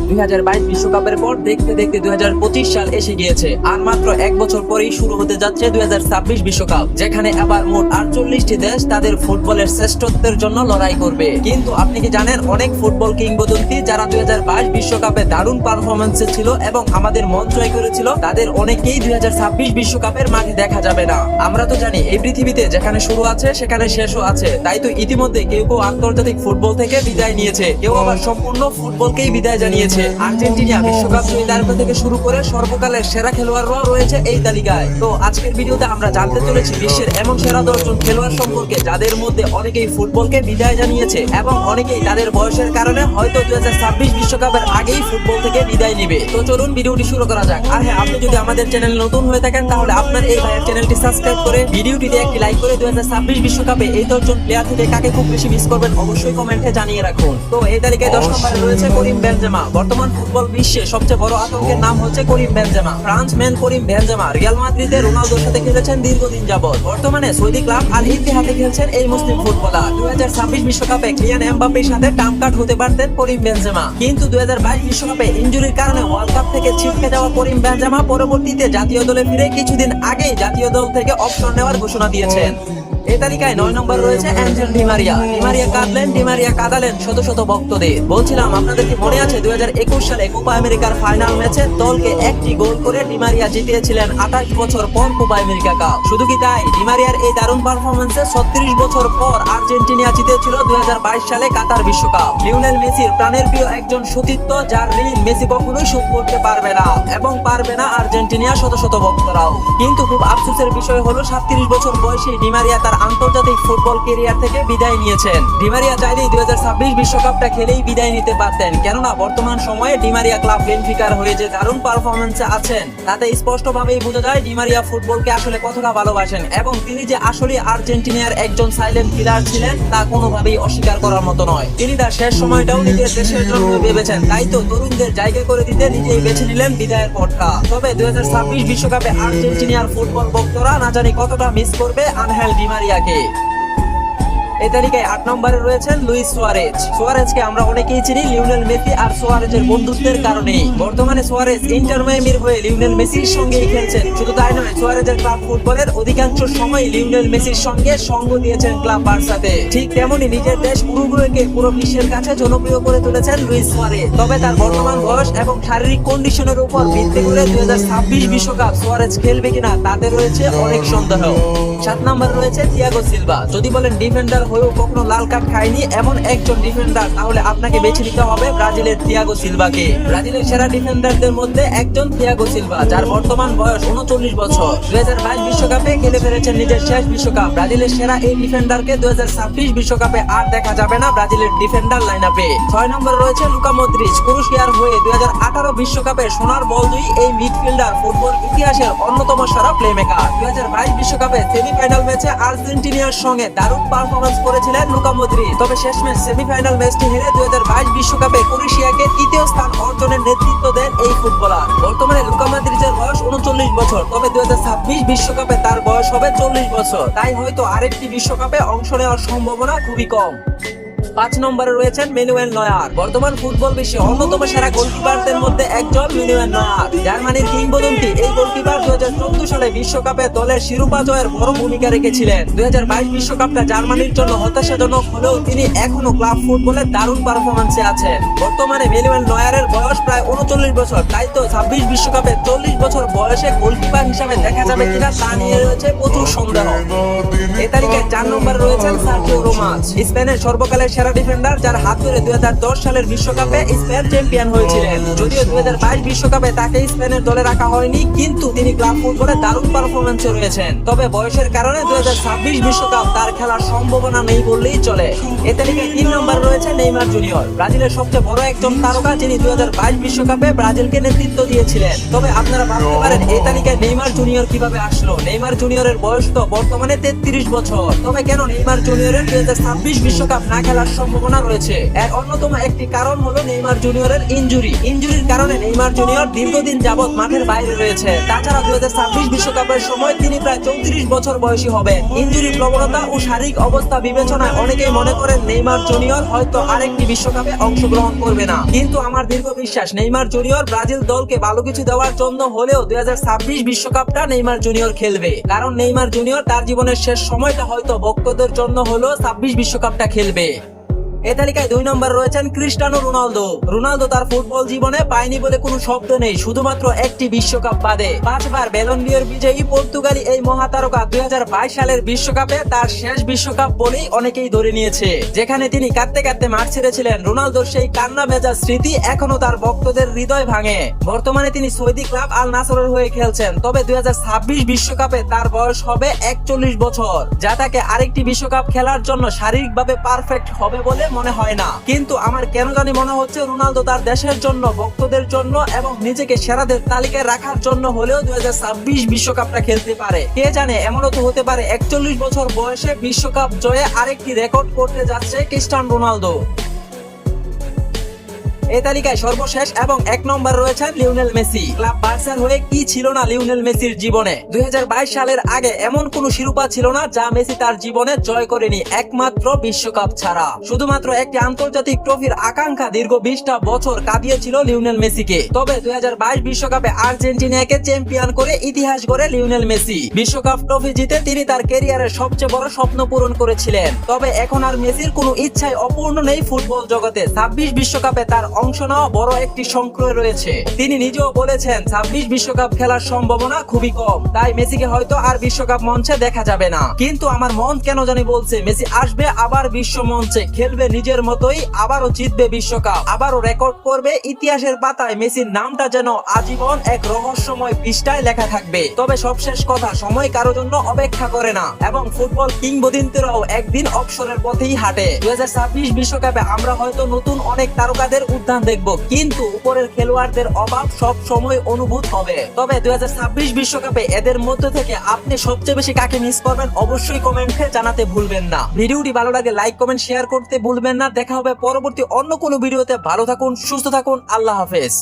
2022 বিশ্বকাপের পর দেখতে দেখতে 2025 সাল এসে গিয়েছে, আর মাত্র এক বছর পরেই শুরু হতে যাচ্ছে 2026 বিশ্বকাপ, যেখানে আবার মোট 48টি দেশ তাদের ফুটবলের শ্রেষ্ঠত্বের জন্য লড়াই করবে। কিন্তু আপনি কি জানেন, অনেক ফুটবল কিংবদন্তি যারা 2022 বিশ্বকাপে দারুণ পারফরমেন্সে ছিল এবং আমাদের মন জয় করেছিল, তাদের অনেকেই 2026 বিশ্বকাপের মাঠে দেখা যাবে না। আমরা তো জানি এই পৃথিবীতে যেখানে শুরু আছে সেখানে শেষও আছে, তাই তো ইতিমধ্যে কেউ কেউ আন্তর্জাতিক ফুটবল থেকে বিদায় নিয়েছে, কেউ আবার সম্পূর্ণ ফুটবলকেই বিদায় জানিয়েছে। আর্জেন্টিনা বিশ্বকাপ জয়ী তারকা থেকে শুরু করে সর্বকালের সেরা খেলোয়াড়রাও রয়েছে এই তালিকায়। তো আজকের ভিডিওতে আমরা জানতে চলেছি বিশ্বের এমন সেরা 10 জন খেলোয়াড় সম্পর্কে যাদের মধ্যে অনেকেই ফুটবলকে বিদায় জানিয়েছে এবং অনেকেই তাদের বয়সের কারণে হয়তো 2026 বিশ্বকাপের আগেই ফুটবল থেকে বিদায় নিবে। তো চলুন ভিডিওটি শুরু করা যাক। আর হ্যাঁ, আপনি যদি আমাদের চ্যানেল নতুন হয়ে থাকেন তাহলে আপনার এই ভাইয়ের চ্যানেলটি সাবস্ক্রাইব করে ভিডিওটিতে একটি লাইক করে 2026 বিশ্বকাপে এই 10 জন প্লেয়ার থেকে কাকে খুব বেশি মিস করবেন অবশ্যই কমেন্টে জানিয়ে রাখুন। তো এই তালিকায় 10 নম্বরে রয়েছে করিম বেনজেমা। বর্তমান ফুটবল বিশ্বে সবচেয়ে বড় আতঙ্কের নাম হচ্ছে Karim Benzema. Frenchman Karim Benzema Real মাদ্রিদে রোনালদোর সাথে খেলেছেন দীর্ঘদিন যাবত। বর্তমানে সৌদি ক্লাব আল ইত্তিহাদে খেলছেন এই মুসলিম ফুটবলার। 2026 বিশ্বকাপে কিলিয়ান এমবাপ্পের সাথে টার্ম কাট হতে পারতেন করিম বেনজেমা, কিন্তু 2022 বিশ্বকাপে ইনজুরির কারণে ওয়ার্ল্ড কাপ থেকে ছিটকে যাওয়া করিম বেনজেমা পরবর্তীতে জাতীয় দলে ফিরে কিছুদিন আগেই জাতীয় দল থেকে অবসর নেওয়ার ঘোষণা দিয়েছেন। এই তালিকায় 9 নম্বর রয়েছে Angel Di Maria. Di Maria কাঁদলেন, ডি মারিয়া কাঁদালেন শত শত ভক্তদের। বলছিলাম আপনাদের কি মনে আছে 2021 সালে কোপা আমেরিকার ফাইনাল ম্যাচে দলকে একটি গোল করে ডি মারিয়া জিতিয়েছিলেন 28 বছর পর কোপা আমেরিকা কাপ। শুধু কি তাই, ডি মারিয়ার এই দারুণ পারফরম্যান্সে 36 বছর পর আর্জেন্টিনা জিতেছিল 2022 সালে কাতার বিশ্বকাপ। লিওনেল মেসির প্রাণের প্রিয় একজন সতীর্থ, যার ঋণ মেসি কখনোই শোধ করতে পারবে না এবং পারবে না আর্জেন্টিনা শত শত ভক্তরাও। কিন্তু খুব আফসোসের বিষয় হলো 37 বছর বয়সী ডি মারিয়া তার আন্তর্জাতিক ফুটবল ক্যারিয়ার থেকে বিদায় নিয়েছেন। ডি মারিয়া চাইলেই 2026 বিশ্বকাপটা খেলেই বিদায় নিতে পারতেন, কেননা বর্তমান সময়ে ডি মারিয়া ক্লাব বেনফিকার হয়ে যে দারুণ পারফরম্যান্সে আছেন তাতে স্পষ্টভাবেই বোঝা যায় ডি মারিয়া ফুটবলকে আসলে কতটা ভালোবাসেন এবং তিনি যে আসলে আর্জেন্টিনার একজন সাইলেন্ট কিলার ছিলেন তা কোনোভাবেই অস্বীকার করার মতো নয়। তিনি তার শেষ সময়টাও নিজের দেশের জন্য ভেবেছেন, তাই তো তরুণদের জায়গা করে দিতে নিজেই বেছে নিলেন বিদায়ের পথটা। তবে 2026 বিশ্বকাপে আর্জেন্টিনার ফুটবল ভক্তরা না জানি কতটা মিস করবে আনহেল ডি মারিয়াকে। এই তালিকায় 8 নম্বরে রয়েছেন লুইস সুয়ারেজ। সুয়ারেজকে আমরা অনেকেই চিনি লিওনেল মেসি আর সুয়ারেজের বন্ধুত্বের কারণে। বর্তমানে সুয়ারেজ ইন্টার মায়ামির হয়ে লিওনেল মেসির সঙ্গেই খেলছেন। শুধু তাই নয়, সুয়ারেজের ক্লাব ফুটবলের অধিকাংশ সময় লিওনেল মেসির সঙ্গে সঙ্গ দিয়েছেন ক্লাব বার্সাতে। ঠিক তেমনি নিজের দেশ উরুগুয়েকে পুরো বিশ্বের কাছে জনপ্রিয় করে তুলেছেন লুইস সুয়ারেজ। তবে তার বর্তমান বয়স এবং শারীরিক কন্ডিশনের উপর ভিত্তি করে 2026 বিশ্বকাপ সুয়ারেজ খেলবে কিনা তাতে রয়েছে অনেক সন্দেহ। 7 নম্বরে রয়েছে থিয়াগো সিলভা। যদি বলেন ডিফেন্ডার হয়েও কখনো লাল কার্ড খায়নি এমন একজন ডিফেন্ডার, তাহলে আপনাকে বেছে নিতে হবে ব্রাজিলের থিয়াগো সিলভাকে। ব্রাজিলের সেরা ডিফেন্ডারদের মধ্যে একজন থিয়াগো সিলভা, যার বর্তমান বয়স 39 বছর। 2022 বিশ্বকাপে খেলে ফেলেছেন নিজের শেষ বিশ্বকাপ। ব্রাজিলের সেরা এই ডিফেন্ডারকে 2026 বিশ্বকাপে আর দেখা যাবে না ব্রাজিলের ডিফেন্ডার লাইনআপে। 6 নম্বরে রয়েছে লুকা মদ্রিচ। ক্রোয়েশিয়ার হয়ে 2018 বিশ্বকাপে সোনার বল জয়ী এই মিডফিল্ডার ফুটবল ইতিহাসের অন্যতম সেরা প্লেমেকার। 2022 বিশ্বকাপে সেমিফাইনাল ম্যাচে আর্জেন্টিনার সঙ্গে দারুণ পারফরম্যান্স করেছিলেন লুকা মদ্রিচ। তবে শেষমেশ সেমিফাইনাল ম্যাচটি হেরে 2022 বিশ্বকাপে ক্রোয়েশিয়াকে তৃতীয় স্থান অর্জনের নেতৃত্ব দেন এই ফুটবলার। বর্তমানে লুকা মদ্রিচের বয়স 39 বছর, তবে 2026 বিশ্বকাপে তার বয়স হবে 40 বছর। তাই হয়তো আরেকটি বিশ্বকাপে অংশ নেওয়ার সম্ভাবনা খুবই কম। 5 নম্বরে রয়েছেন ম্যানুয়েল নয়ার। বর্তমান ফুটবল বিশ্বে অন্যতম সেরা গোলকিপারদের মধ্যে একজন ম্যানুয়েল নয়ার। জার্মানির কিংবদন্তি এই গোলকিপার 2014 সালে বিশ্বকাপে দলের শিরোপা জয়ের বড় ভূমিকা রেখেছিলেন। 2022 বিশ্বকাপটা জার্মানির জন্য হতাশাজনক হলেও তিনি এখনো ক্লাব ফুটবলের দারুণ পারফরম্যান্সে আছেন। বর্তমানে ম্যানুয়েল নয়ারের বয়স প্রায় 39 বছর, তাই তো 26 বিশ্বকাপে 40 বছর বয়সে গোলকিপার হিসাবে দেখা যাবে কিনা তা নিয়ে রয়েছে প্রচুর সন্দেহ। এই তালিকায় 4 নম্বরে রয়েছেন সার্জিও রামোস। স্পেনের সর্বকালের সেরা ডিফেন্ডার, যার হাত ধরে 2010 সালের বিশ্বকাপে স্পেন চ্যাম্পিয়ন হয়েছিলেন। যদিও 2022 বিশ্বকাপে তাকে স্পেনের দলে রাখা হয়নি, কিন্তু তিনি ক্লাব ফুটবলে দারুণ পারফরম্যান্সে রয়েছেন। তবে বয়সের কারণে 2026 বিশ্বকাপ তার খেলার সম্ভাবনা নেই বললেই চলে। এ তালিকায় 3 নম্বরে রয়েছে নেইমার জুনিয়র। ব্রাজিলের সবচেয়ে বড় একজন তারকা, যিনি 2022 বিশ্বকাপে ব্রাজিলকে নেতৃত্ব দিয়েছিলেন। তবে আপনারা ভাবতে পারেন এই তালিকায় নেইমার জুনিয়র কিভাবে আসলো। নেইমার জুনিয়রের বয়স তো বর্তমানে 33 বছর। তবে কেন নেইমার জুনিয়রের 2026 বিশ্বকাপ না খেলার সম্ভাবনা রয়েছে? এর অন্যতম একটি কারণ হলো নেইমার জুনিয়রের ইনজুরির কারণে নেইমার জুনিয়র দীর্ঘদিন যাবত মাঠের বাইরে রয়েছে। তাছাড়া 2026 বিশ্বকাপের সময় তিনি প্রায় 34 বছর বয়সী হবেন। ইনজুরি প্রবণতা ও শারীরিক অবস্থা বিবেচনায় অনেকেই মনে করেন নেইমার জুনিয়র হয়তো আরেকটি বিশ্বকাপে অংশগ্রহণ করবে না। কিন্তু আমার দীর্ঘ বিশ্বাস নেইমার জুনিয়র ব্রাজিল দলকে ভালো কিছু দেওয়ার জন্য হলেও 2026 বিশ্বকাপটা নেইমার জুনিয়র খেলবে। কারণ নেইমার জুনিয়র তার জীবনের শেষ সময়টা হয়তো ভক্তদের জন্য হলেও 26 বিশ্বকাপটা খেলবে। এই তালিকায় 2 নম্বর রয়েছেন ক্রিস্টিয়ানো রোনালদো। রোনালদো তার ফুটবল জীবনে পায়নি বলে কোনো শব্দ নেই, শুধুমাত্র একটি বিশ্বকাপ বাদে। 5 বার ব্যালন ডি'র বিজয়ী পর্তুগালি এই মহাতারকা 2022 সালের বিশ্বকাপে তার শেষ বিশ্বকাপ বলেই অনেকেই ধরে নিয়েছে, যেখানে তিনি কাঁদতে কাঁদতে মাঠ ছেড়েছিলেন। রোনালদোর সেই কান্না ভেজা স্মৃতি এখনো তার ভক্তদের হৃদয় ভাঙে। বর্তমানে তিনি সৌদি ক্লাব আল নাসরের হয়ে খেলছেন। তবে 2026 বিশ্বকাপে তার বয়স হবে 41 বছর, যা তাকে আরেকটি বিশ্বকাপ খেলার জন্য শারীরিকভাবে পারফেক্ট হবে বলে মনে হয় না। কিন্তু আমার কেন জানি মনে হচ্ছে রোনালদো তার দেশের জন্য, ভক্তদের জন্য এবং নিজেকে সেরাদের তালিকায় রাখার জন্য হলেও 2026 বিশ্বকাপটা খেলতে পারে। কে জানে, এমনও তো হতে পারে 41 বছর বয়সে বিশ্বকাপ জয়ে আরেকটি রেকর্ড করতে যাচ্ছে ক্রিস্টিয়ানো রোনালদো। এই তালিকায় সর্বশেষ এবং 1 নম্বর রয়েছেন লিওনেল মেসি। ক্লাব বার্সার হয়ে কি ছিল না লিওনেল মেসির জীবনে? 2022 সালের আগে এমন কোন শিরোপা ছিল না যা মেসি তার জীবনে জয় করেনি, একমাত্র বিশ্বকাপ ছাড়া। শুধুমাত্র একটি আন্তর্জাতিক ট্রফির আকাঙ্ক্ষা দীর্ঘ 20টা বছর কাঁদিয়েছিল লিওনেল মেসিকে। তবে 2022 বিশ্বকাপে আর্জেন্টিনাকে চ্যাম্পিয়ন করে ইতিহাস গড়ে লিওনেল মেসি। বিশ্বকাপ ট্রফি জিতে তিনি তার ক্যারিয়ারের সবচেয়ে বড় স্বপ্ন পূরণ করেছিলেন। তবে এখন আর মেসির কোনো ইচ্ছাই অপূর্ণ নেই ফুটবল জগতে। 26 বিশ্বকাপে তার অংশ নেওয়া বড় একটি সংখ্যা রয়েছে। তিনি নিজেও বলেছেন 26 বিশ্বকাপ খেলার সম্ভাবনা খুবই কম, তাই মেসিকে হয়তো আর বিশ্বকাপ মঞ্চে দেখা যাবে না। কিন্তু আমার মন কেন জানি বলছে মেসি আসবে আবার বিশ্ব মঞ্চে, খেলবে নিজের মতোই, আবারও জিতবে বিশ্বকাপ, আবারও রেকর্ড করবে। ইতিহাসের পাতায় মেসির নামটা যেন আজীবন এক রহস্যময় পৃষ্ঠায় লেখা থাকবে। তবে সবশেষ কথা, সময় কারো জন্য অপেক্ষা করে না এবং ফুটবল কিংবদন্তিরাও একদিন অবসরের পথেই হাঁটে। 2026 বিশ্বকাপে আমরা হয়তো নতুন অনেক তারকাদের উদ্যান দেখবো, কিন্তু উপরের খেলোয়াড়দের অভাব সব সময় অনুভূত হবে। তবে 2026 বিশ্বকাপে এদের মধ্যে থেকে আপনি সবচেয়ে বেশি কাকে মিস করবেন অবশ্যই কমেন্টে জানাতে ভুলবেন না। ভিডিওটি ভালো লাগে লাইক কমেন্ট শেয়ার করতে ভুলবেন না। দেখা হবে পরবর্তী অন্য কোনো ভিডিওতে। ভালো থাকুন, সুস্থ থাকুন, আল্লাহ হাফেজ।